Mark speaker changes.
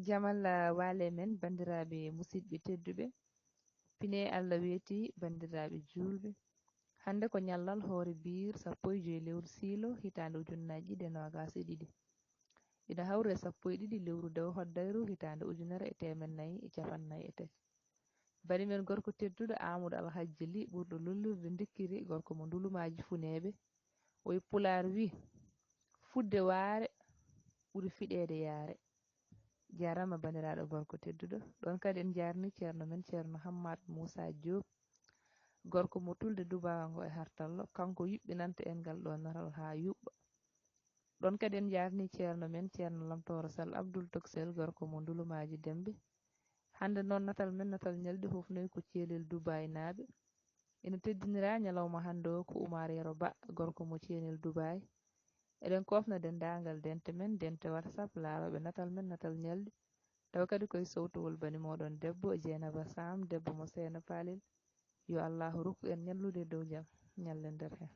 Speaker 1: jamal wale men bandiraɓe musidɓe tedduɓe pine Allah weeti bandiraɓe julɓe hande ko nyallal hoore biir 15 lewru siilo hitande ujunnaje 2020 ina hawre 12 lewru dew hoddayru hitande 1453 bani men gorko tedduɗo Amadou Alhaji Ly ɓurɗo lollirde ndikkiri gorko mo ndulumaji funeɓe oye pular wi fudde waare ɓuri fiɗede yaare jarama bandiraɗo gorko tedduɗo ɗon kadi en jarni ceerno men ceerno Hammadou Moussa Diop gorko mo tulde dubawango e hartallo kanko yuɓɓinanta en gal ɗo naral ha yuɓɓa ɗon kadi en jarni ceerno men ceerno Lamtoro Sall Abdoul Toksel gorko mo ndulumaji Dembe hande noon natal men natal ñalɗi hufnoy ko Thielel Dubayi naaɓe ina teddinira ñalawma hande o ko Oumar Yero Ba gorko mo Thielel Dubayi eɗen kofna dendagal dente men dente WhatsApp laaroɓe natal men natal ñalɗi tawa kadi koye sowtowol bani moɗon debbo Dieynaba Sam debbo mo Seeno Falel yo Allahu rokku en ñallude dow jaam ñallen nder hen